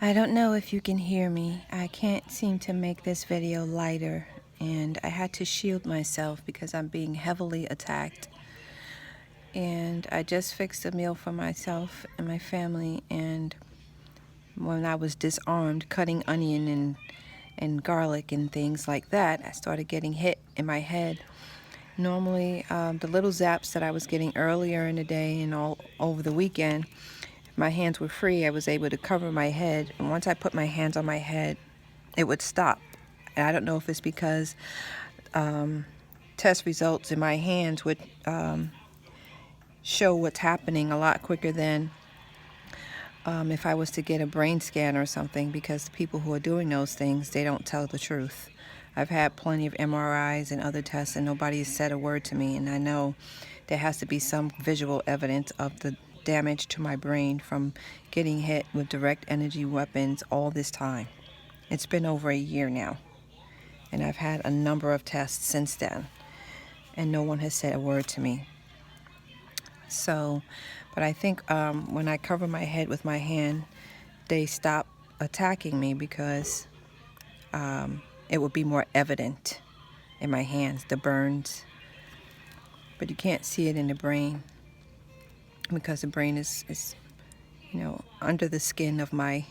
I don't know if you can hear me. I can't seem to make this video lighter, and I had to shield myself because I'm being heavily attacked. And I just fixed a meal for myself and my family, and when I was disarmed cutting onion and garlic and things like that, I started getting hit in my head. Normally, the little zaps that I was getting earlier in the day and all over the weekend, my hands were free, I was able to cover my head. And once I put my hands on my head, it would stop. And I don't know if it's because test results in my hands would show what's happening a lot quicker than if I was to get a brain scan or something, because the people who are doing those things, they don't tell the truth. I've had plenty of MRIs and other tests, and nobody has said a word to me, and I know there has to be some visual evidence of the damage to my brain from getting hit with direct energy weapons all this time. It's been over a year now, and I've had a number of tests since then, and no one has said a word to me. So, but I think when I cover my head with my hand, they stop attacking me because it would be more evident in my hands, the burns. But you can't see it in the brain because the brain is under the skin of my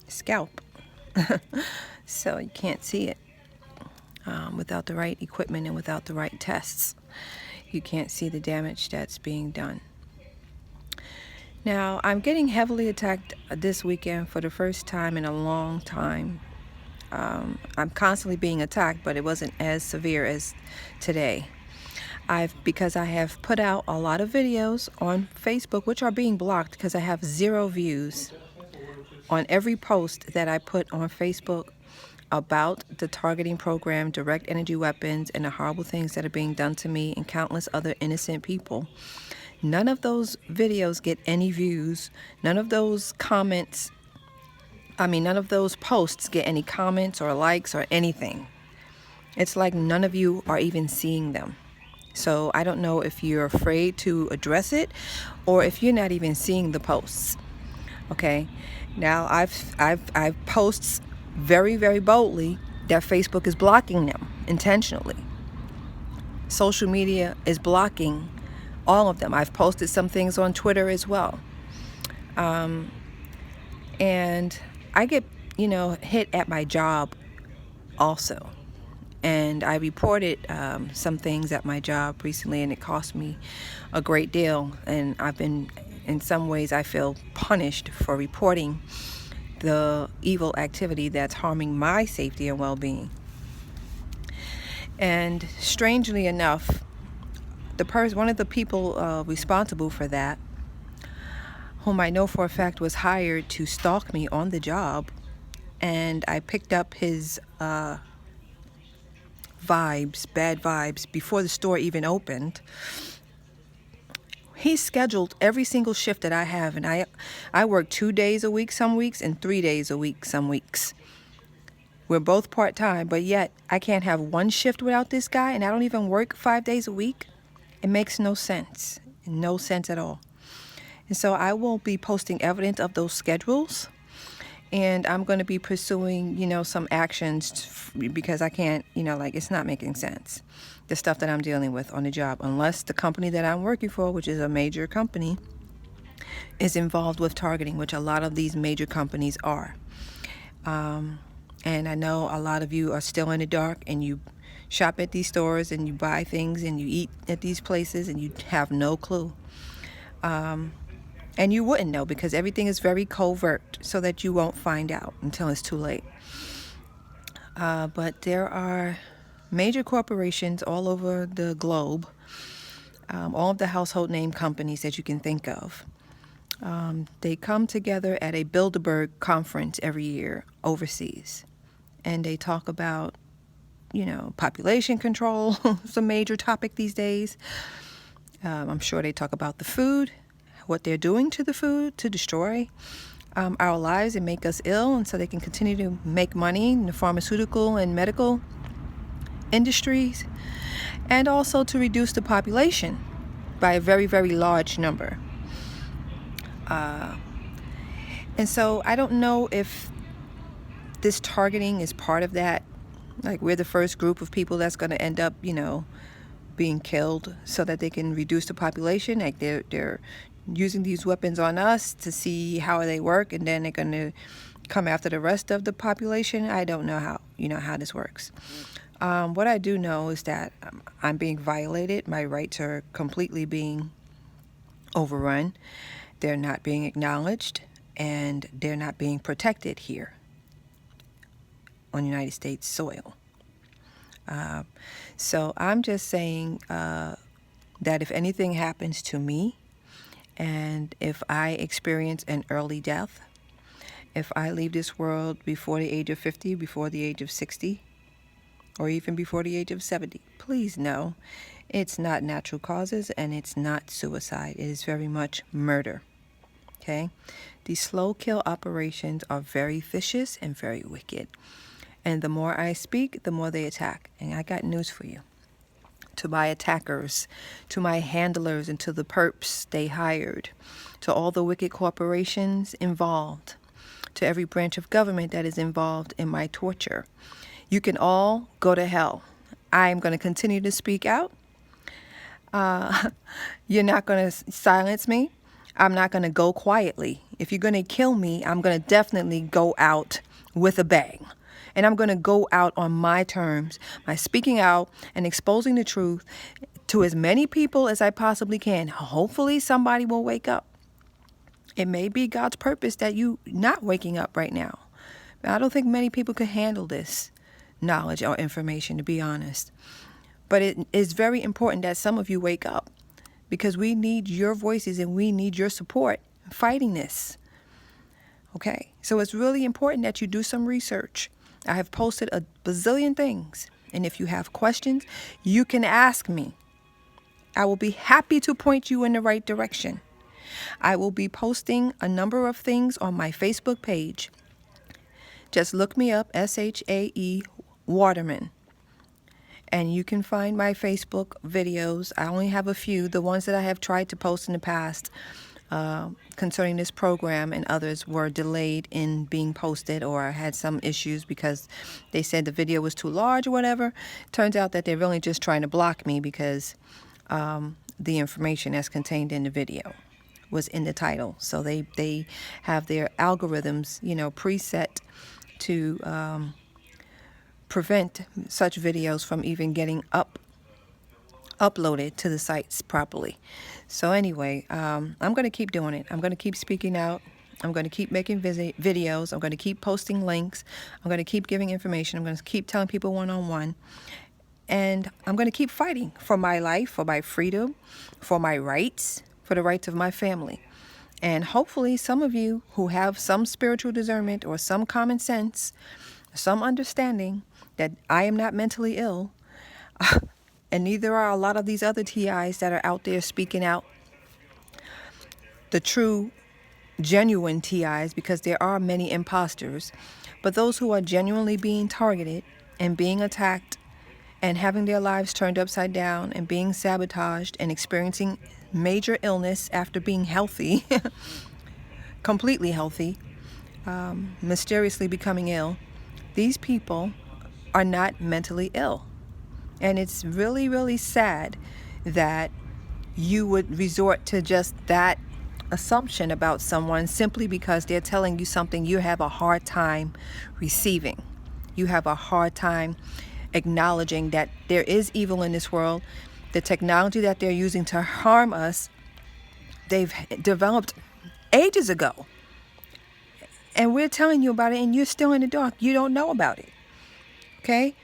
scalp. So you can't see it without the right equipment and without the right tests. You can't see the damage that's being done. Now, I'm getting heavily attacked this weekend for the first time in a long time. I'm constantly being attacked, but it wasn't as severe as today. Because I have put out a lot of videos on Facebook, which are being blocked because I have 0 views on every post that I put on Facebook about the targeting program, direct energy weapons, and the horrible things that are being done to me and countless other innocent people. None of those videos get any views. None of those posts get any comments or likes or anything. It's like none of you are even seeing them. So I don't know if you're afraid to address it or if you're not even seeing the posts. Okay. Now I've posts very, very boldly that Facebook is blocking them intentionally. Social media is blocking all of them. I've posted some things on Twitter as well. And I get, hit at my job also. And I reported some things at my job recently, and it cost me a great deal. And in some ways, I feel punished for reporting the evil activity that's harming my safety and well-being. And strangely enough, one of the people responsible for that, whom I know for a fact was hired to stalk me on the job, and I picked up his bad vibes, before the store even opened. He scheduled every single shift that I have, and I work 2 days a week some weeks and 3 days a week some weeks. We're both part-time, but yet I can't have one shift without this guy, and I don't even work 5 days a week. It makes no sense at all. And so I will be posting evidence of those schedules, and I'm going to be pursuing, some actions because I can't, it's not making sense. The stuff that I'm dealing with on the job, unless the company that I'm working for, which is a major company, is involved with targeting, which a lot of these major companies are. And I know a lot of you are still in the dark, and you shop at these stores and you buy things and you eat at these places and you have no clue. And you wouldn't know because everything is very covert, so that you won't find out until it's too late. But there are major corporations all over the globe, all of the household name companies that you can think of. They come together at a Bilderberg conference every year overseas, and they talk about, population control. It's a major topic these days. I'm sure they talk about the food, what they're doing to the food to destroy our lives and make us ill, and so they can continue to make money in the pharmaceutical and medical industries, and also to reduce the population by a very, very large number. And so I don't know if this targeting is part of that. Like, we're the first group of people that's going to end up, being killed so that they can reduce the population. Like, they're using these weapons on us to see how they work, and then they're going to come after the rest of the population. I don't know how this works. What I do know is that I'm being violated. My rights are completely being overrun. They're not being acknowledged, and they're not being protected here on United States soil. So I'm just saying that if anything happens to me, and if I experience an early death, if I leave this world before the age of 50, before the age of 60, or even before the age of 70, please know it's not natural causes and it's not suicide. It is very much murder. Okay? These slow kill operations are very vicious and very wicked. And the more I speak, the more they attack. And I got news for you. To my attackers, to my handlers, and to the perps they hired, to all the wicked corporations involved, to every branch of government that is involved in my torture, you can all go to hell. I am going to continue to speak out. You're not going to silence me. I'm not going to go quietly. If you're going to kill me, I'm going to definitely go out with a bang. And I'm going to go out on my terms by speaking out and exposing the truth to as many people as I possibly can. Hopefully somebody will wake up. It may be God's purpose that you not waking up right now. I don't think many people could handle this knowledge or information, to be honest. But it is very important that some of you wake up, because we need your voices and we need your support fighting this. Okay? So it's really important that you do some research. I have posted a bazillion things. And if you have questions, you can ask me. I will be happy to point you in the right direction. I will be posting a number of things on my Facebook page. Just look me up, SHAE Waterman. And you can find my Facebook videos. I only have a few, the ones that I have tried to post in the past concerning this program, and others were delayed in being posted or had some issues because they said the video was too large or whatever. Turns out that they're really just trying to block me because the information that's contained in the video was in the title. So they have their algorithms, preset to prevent such videos from even getting uploaded to the sites properly. So anyway, I'm going to keep doing it. I'm going to keep speaking out. I'm going to keep making videos. I'm going to keep posting links. I'm going to keep giving information. I'm going to keep telling people one-on-one. And I'm going to keep fighting for my life, for my freedom, for my rights, for the rights of my family. And hopefully some of you who have some spiritual discernment or some common sense, some understanding that I am not mentally ill, and neither are a lot of these other TIs that are out there speaking out, the true, genuine TIs, because there are many imposters, but those who are genuinely being targeted and being attacked and having their lives turned upside down and being sabotaged and experiencing major illness after being healthy, completely healthy, mysteriously becoming ill. These people are not mentally ill. And it's really, really sad that you would resort to just that assumption about someone simply because they're telling you something you have a hard time receiving. You have a hard time acknowledging that there is evil in this world. The technology that they're using to harm us, they've developed ages ago. And we're telling you about it, and you're still in the dark. You don't know about it. Okay?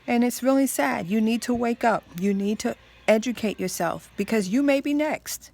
And it's really sad. You need to wake up. You need to educate yourself, because you may be next.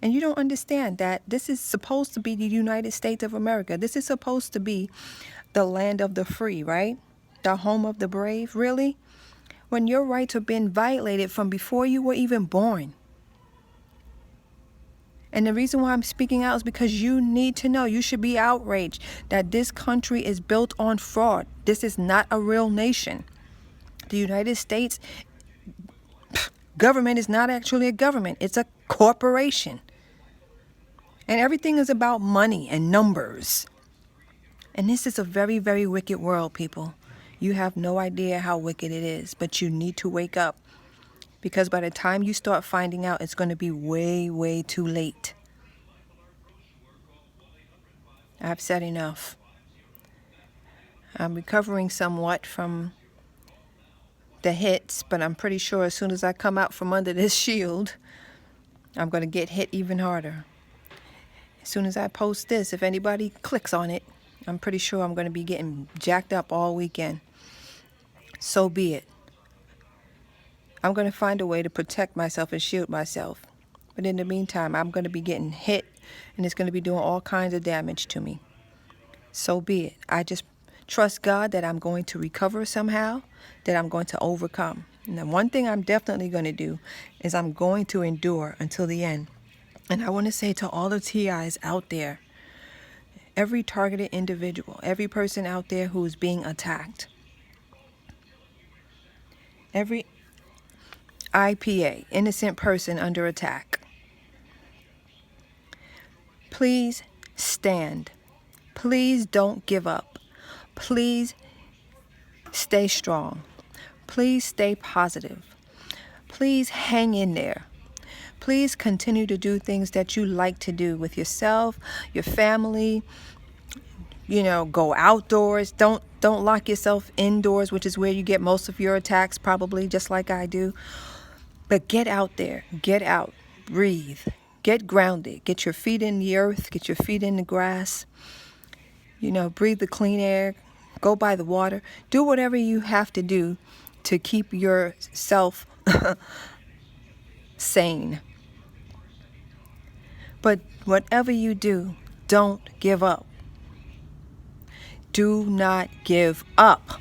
And you don't understand that this is supposed to be the United States of America. This is supposed to be the land of the free, right? The home of the brave, really? When your rights have been violated from before you were even born. And the reason why I'm speaking out is because you need to know, you should be outraged that this country is built on fraud. This is not a real nation. The United States government is not actually a government. It's a corporation. And everything is about money and numbers. And this is a very, very wicked world, people. You have no idea how wicked it is, but you need to wake up. Because by the time you start finding out, it's going to be way, way too late. I've said enough. I'm recovering somewhat from the hits, but I'm pretty sure as soon as I come out from under this shield, I'm going to get hit even harder. As soon as I post this, if anybody clicks on it, I'm pretty sure I'm going to be getting jacked up all weekend. So be it. I'm going to find a way to protect myself and shield myself. But in the meantime, I'm going to be getting hit, and it's going to be doing all kinds of damage to me. So be it. I just trust God that I'm going to recover somehow, that I'm going to overcome. And the one thing I'm definitely going to do is I'm going to endure until the end. And I want to say to all the TIs out there, every targeted individual, every person out there who is being attacked, every IPA, innocent person under attack, please stand. Please don't give up. Please stay strong. Please stay positive. Please hang in there. Please continue to do things that you like to do with yourself, your family. Go outdoors. Don't lock yourself indoors, which is where you get most of your attacks, probably, just like I do. But get out there. Get out. Breathe. Get grounded. Get your feet in the earth. Get your feet in the grass. Breathe the clean air. Go by the water. Do whatever you have to do to keep yourself sane. But whatever you do, don't give up. Do not give up.